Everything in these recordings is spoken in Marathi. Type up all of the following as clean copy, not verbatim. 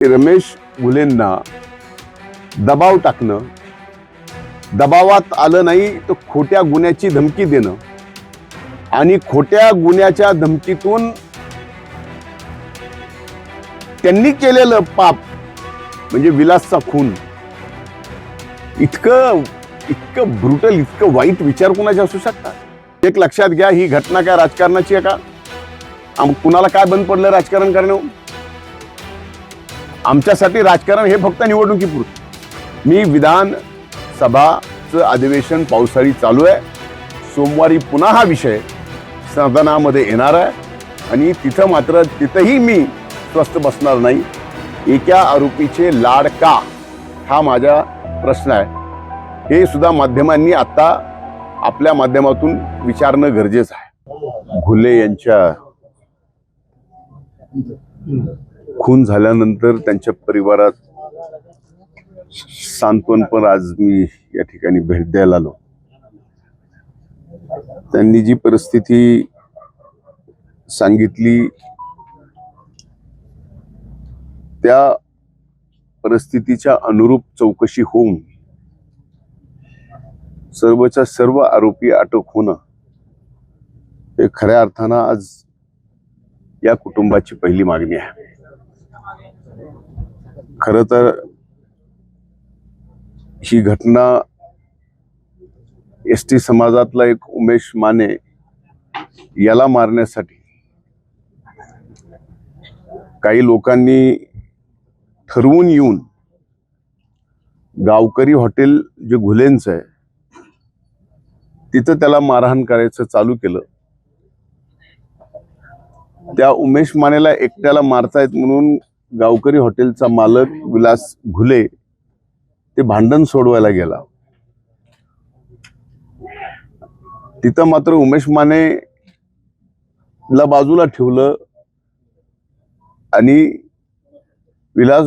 रमेश घुलेंना दबाव टाकणं, दबावात आलं नाही तर खोट्या गुन्ह्याची धमकी देणं आणि खोट्या गुन्ह्याच्या धमकीतून त्यांनी केलेलं पाप म्हणजे विलासचा खून, इतकं ब्रुटल, इतकं वाईट विचार कोणाचे असू शकतात? एक लक्षात घ्या, ही घटना काय राजकारणाची आहे का? कुणाला काय बंद पडलं राजकारण करणं? आमच्यासाठी राजकारण हे फक्त निवडणुकीपुरतं. मी विधानसभाचं अधिवेशन पावसाळी चालू आहे. सोमवारी पुन्हा हा विषय सदनामध्ये येणार आहे आणि तिथंही मी स्वस्थ बसणार नाही. एका आरोपीचे लाड का, हा माझा प्रश्न आहे. हे सुद्धा माध्यमांनी आता आपल्या माध्यमातून विचारणं गरजेचं आहे. घुले यांच्या खून झाल्यानंतर त्यांच्या परिवारात सांत्वनपर आज मी या ठिकाणी भेट द्यायला आलो. त्यांनी जी परिस्थिती सांगितली त्या परिस्थितीच्या अनुरूप चौकशी होऊन सर्वच्या सर्व आरोपी अटक होणं हे खऱ्या अर्थानं आज या कुटुंबाची पहिली मागणी आहे. खरं तर ही घटना एसटी समाजातला एक उमेश माने याला मारण्यासाठी काही लोकांनी ठरवून येऊन गावकरी हॉटेल जे घुलेंचं आहे तिथं त्याला मारहाण करायचं चालू केलं. त्या उमेश मानेला एकट्याला मारतायत म्हणून गावकरी हॉटेलचा मालक विलास घुले ते भांडण सोडवायला गेला. तिथं मात्र उमेश मानेला बाजूला ठेवलं आणि विलास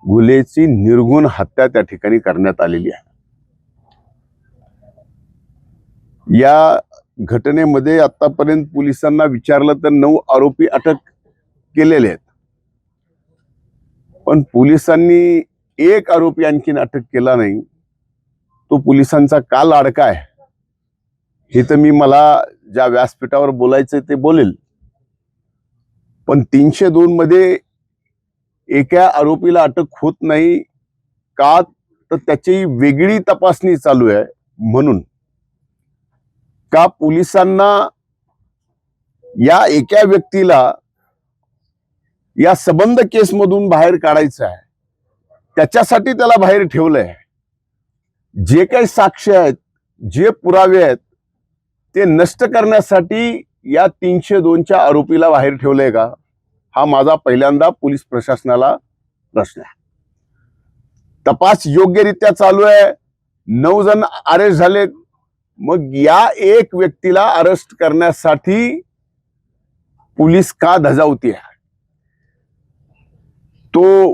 घुलेची निर्घुण हत्या त्या ठिकाणी करण्यात आलेली आहे. या घटनेमध्ये आतापर्यंत पोलिसांना विचारलं तर 9 आरोपी अटक केलेले आहेत, पण पोलिसांनी एक आरोपी आणखीन अटक केला नाही. तो पोलिसांचा का लाडका आहे हे तर मला ज्या व्यासपीठावर बोलायचं ते बोलेल, पण 302 मध्ये एका आरोपीला अटक होत नाही का, तर त्याची वेगळी तपासणी चालू आहे. म्हणून का पोलिसांना या एका व्यक्तीला या सबंध केसमधून बाहेर काढायचं आहे, त्याच्यासाठी त्याला बाहेर ठेवलंय. जे काही साक्ष आहेत, जे पुरावे आहेत ते नष्ट करण्यासाठी या 302च्या आरोपीला बाहेर ठेवलंय का? हा माझा पहिल्यांदा पोलीस प्रशासनाला प्रश्न आहे. तपास योग्यरित्या चालू आहे. 9 जण अरेस्ट झाले, मग या एक व्यक्तीला अरेस्ट करण्यासाठी पोलीस का धजावती आहे? तो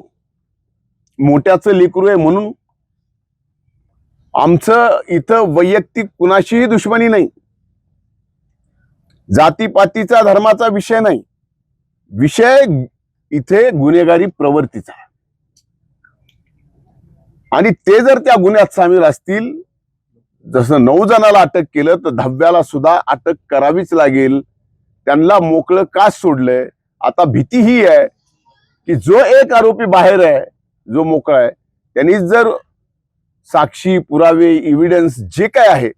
मोठ्याचं लेकरू आहे म्हणून? आमचं इथं वैयक्तिक कुणाशीही दुश्मनी नाही, जातीपातीचा धर्माचा विषय नाही. विषय इथे गुन्हेगारी प्रवृत्तीचा आहे आणि ते जर त्या गुन्ह्यात सामील असतील, जसं 9 जणाला अटक केलं तर 10व्याला सुद्धा अटक करावीच लागेल. त्यांना मोकळं का सोडलंय? आता भीती ही आहे की जो एक आरोपी बाहेर आहे, जो मोकळा आहे, त्यांनी जर साक्षी, पुरावे, एव्हिडन्स जे काय आहे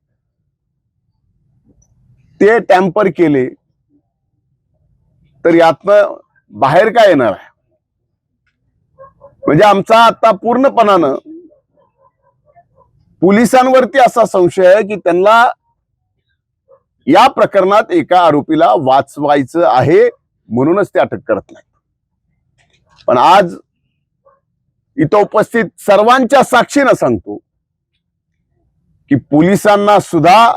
ते टॅम्पर केले तर यातनं बाहेर काय येणार आहे? म्हणजे आमचा आता पूर्णपणानं पोलिसांवरती असा संशय आहे की त्यांना या प्रकरणात एका आरोपीला वाचवायचं आहे म्हणूनच ते अटक करत नाही. पण आज इथं उपस्थित सर्वांच्या साक्षीनं सांगतो की पोलिसांना सुद्धा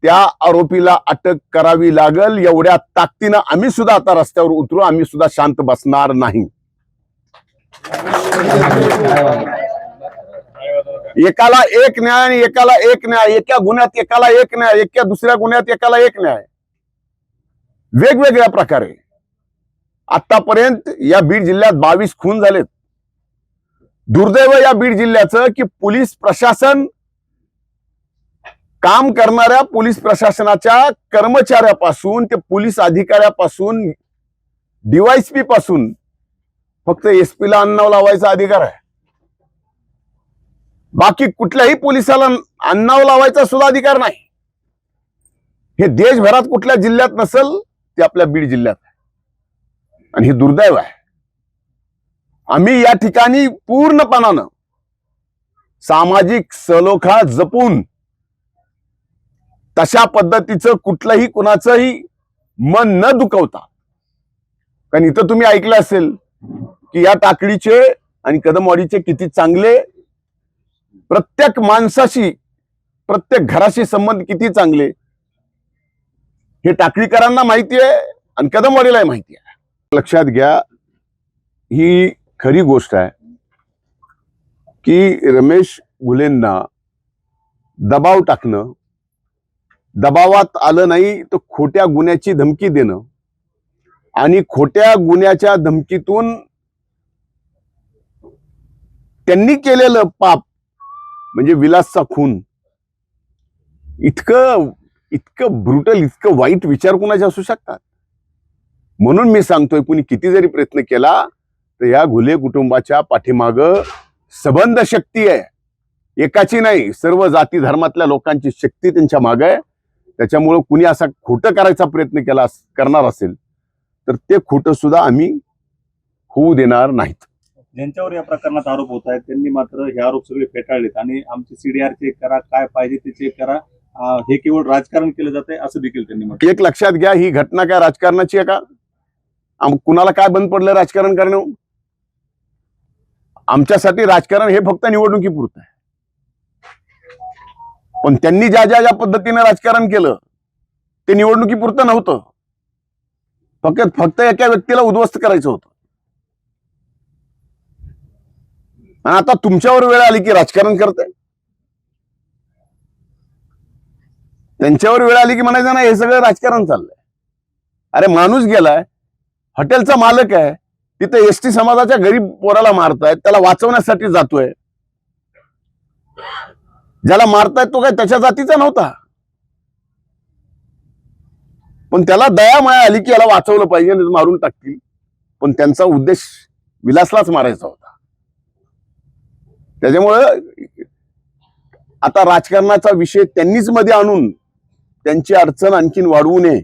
त्या आरोपीला अटक करावी लागल. एवढ्या ताकदीनं आम्ही सुद्धा आता रस्त्यावर उतरू. आम्ही सुद्धा शांत बसणार नाही. एकाला एक न्याय आणि एकाला एक न्याय, एका गुन्ह्यात एकाला एक न्याय, एका दुसऱ्या गुन्ह्यात एकाला एक न्याय, वेगवेगळ्या प्रकारे आतापर्यंत या बीड जिल्ह्यात 22 खून झालेत. दुर्दैव या बीड जिल्ह्याचं की पोलीस प्रशासन, काम करणाऱ्या पोलीस प्रशासनाच्या कर्मचाऱ्यापासून ते पोलीस अधिकाऱ्यापासून डीवायएसपी पासून फक्त एसपी ला अन्नाव लावायचा अधिकार आहे. बाकी कुठल्याही पोलिसाला अन्नाव लावायचा सुद्धा अधिकार नाही. हे देशभरात कुठल्या जिल्ह्यात नसेल, ते आपल्या बीड जिल्ह्यात आहे. आणि हे दुर्दैव आहे. आम्ही या ठिकाणी पूर्णपणानं सामाजिक सलोखा जपून तशा पद्धतीचं कुठलंही कुणाचंही मन न दुखवता, कारण इथं तुम्ही ऐकलं असेल की या टाकडीचे आणि कदमवाडीचे किती चांगले, प्रत्येक माणसाशी, प्रत्येक घराशी संबंध किती चांगले हे टाकळीकरांना माहिती आहे आणि कदमवाडीलाही माहिती आहे. लक्षात घ्या, ही खरी गोष्ट आहे की रमेश घुलेंना दबाव टाकणं, दबावात आलं नाही तर खोट्या गुन्ह्याची धमकी देणं आणि खोट्या गुन्ह्याच्या धमकीतून त्यांनी केलेलं पाप म्हणजे विलासचा खून, इतकं ब्रुटल, इतकं वाईट विचार कोणाचे असू शकतात. म्हणून मी सांगतोय, कुणी किती जरी प्रयत्न केला तर या घुले कुटुंबाच्या पाठीमाग सबंध शक्ती आहे. एकाची नाही, सर्व जाती धर्मातल्या लोकांची शक्ती त्यांच्या मागे आहे. त्याच्यामुळे कुणी असा खोटं करायचा प्रयत्न करणार असेल तर ते खोटं सुद्धा आम्ही होऊ देणार नाहीत. ज्यांच्यावर या प्रकरणात आरोप होत आहेत त्यांनी मात्र हे आरोप सगळे फेटाळलेत आणि आमचे सीडीआर चेक करा, काय पाहिजे ते चेक करा, हे केवळ राजकारण केलं जात आहे असं देखील त्यांनी म्हटलं. एक लक्षात घ्या, ही घटना काय राजकारणाची आहे का? कुणाला काय बंद पडलं राजकारण करणं? आमच्यासाठी राजकारण हे फक्त निवडणुकीपुरतं आहे. पण त्यांनी ज्या पद्धतीने राजकारण केलं ते निवडणुकीपुरतं नव्हतं. फक्त एका व्यक्तीला उद्ध्वस्त करायचं होतं. आणि आता तुमच्यावर वेळ आली की राजकारण करताय. त्यांच्यावर वेळ आली की म्हणायचं ना हे सगळं राजकारण चाललंय. अरे माणूस गेलाय, हॉटेलचा मालक आहे, तिथे एसटी समाजाच्या गरीब पोराला मारतायत, त्याला वाचवण्यासाठी जातोय. ज्याला मारतायत तो काय त्याच्या जातीचा नव्हता, पण त्याला दया माया आली की याला वाचवलं पाहिजे, मारून टाकतील. पण त्यांचा उद्देश विलासलाच मारायचा होता. त्याच्यामुळं आता राजकारणाचा विषय त्यांनीच मध्ये आणून त्यांची अडचण आणखीन वाढवू नये.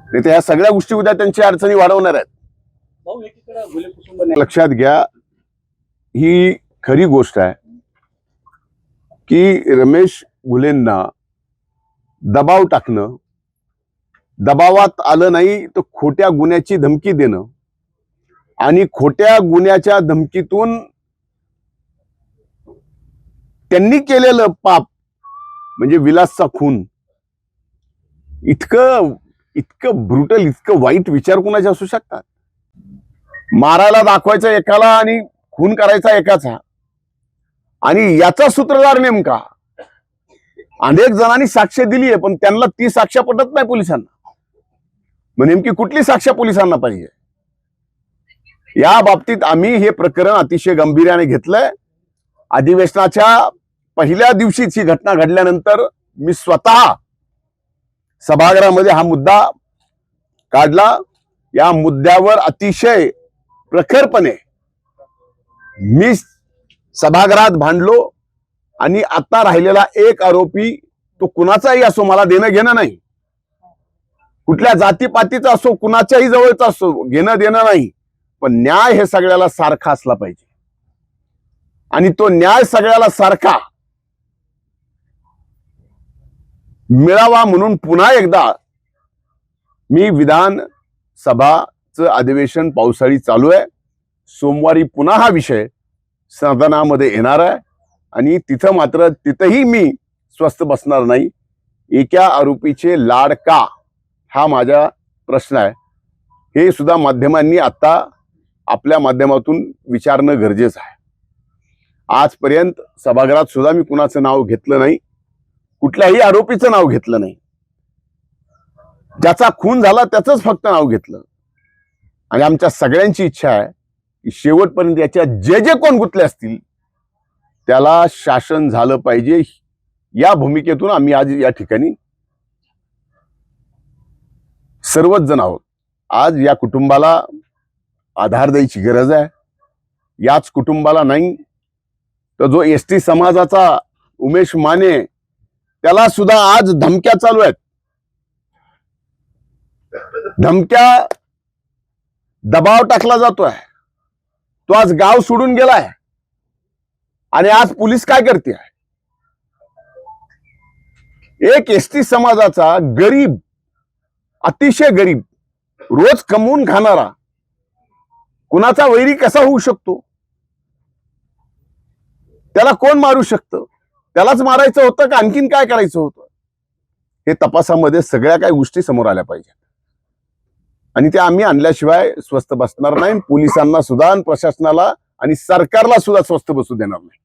नाही तर ह्या सगळ्या गोष्टी उद्या त्यांची अडचणी वाढवणार आहेत. लक्षात घ्या, ही खरी गोष्ट आहे की रमेश घुलेंना दबाव टाकणं, दबावात आलं नाही तर खोट्या गुन्ह्याची धमकी देणं आणि खोट्या गुन्ह्याच्या धमकीतून त्यांनी केलेलं पाप म्हणजे विलासचा खून, इतकं ब्रुटल, इतकं वाईट विचार कोणाचे असू शकतात. मारायला दाखवायचा एकाला आणि खून करायचा एकाचा. आणि याचा सूत्रधार नेमका अनेक जणांनी साक्ष दिली आहे, पण त्यांना ती साक्ष पटत नाही पोलिसांना. मग नेमकी कुठली साक्ष पोलिसांना पाहिजे? या बाबतीत आम्ही हे प्रकरण अतिशय गांभीर्याने घेतलंय. अधिवेशनाच्या पहिल्या दिवशीच ही घटना घडल्यानंतर मी स्वतः सभागृहामध्ये हा मुद्दा काढला. या मुद्द्यावर अतिशय प्रखरपणे मी सभागृहात भांडलो आणि आता राहिलेला एक आरोपी तो कुणाचाही असो, मला देणं घेणं नाही, कुठल्या जातीपातीचा असो, कुणाच्याही जवळचा असो, घेणं देणं नाही, पण न्याय हे सगळ्याला सारखा असला पाहिजे. आणि तो न्याय सगळ्याला सारखा मिळावा म्हणून पुन्हा एकदा मी विधानसभाचं अधिवेशन पावसाळी चालू आहे. सोमवारी पुन्हा हा विषय सदनामध्ये येणार आहे आणि तिथंही मी स्वस्थ बसणार नाही. एका आरोपीचे लाड का, हा माझा प्रश्न आहे. हे सुद्धा माध्यमांनी आता आपल्या माध्यमातून विचारणं गरजेचं आहे. आजपर्यंत सभागृहात सुद्धा मी कुणाचं नाव घेतलं नाही, कुठल्याही आरोपीचं नाव घेतलं नाही. ज्याचा खून झाला त्याचंच फक्त नाव घेतलं. आणि आमच्या सगळ्यांची इच्छा आहे की शेवटपर्यंत याच्या जे जे कोण गुंतले असतील त्याला शासन झालं पाहिजे. या भूमिकेतून आम्ही आज या ठिकाणी सर्वच जण आहोत. आज या कुटुंबाला आधार द्यायची गरज आहे. याच कुटुंबाला नाही तर जो एसटी समाजाचा उमेश माने त्याला सुद्धा आज धमक्या चालू आहेत. धमक्या, दबाव टाकला जातोय. तो आज गाव सोडून गेलाय आणि आज पोलीस काय करते? एक एसटी समाजाचा गरीब, अतिशय गरीब, रोज कमवून खाणारा कुणाचा वैरी कसा होऊ शकतो? त्याला कोण मारू शकतं? त्यालाच मारायचं होतं का आणखीन काय करायचं होतं? हे तपासामध्ये सगळ्या काही गोष्टी समोर आल्या पाहिजेत आणि त्या आम्ही आणल्याशिवाय स्वस्थ बसणार नाही. पोलिसांना सुद्धा, प्रशासनाला आणि सरकारला सुद्धा स्वस्थ बसू देणार नाही.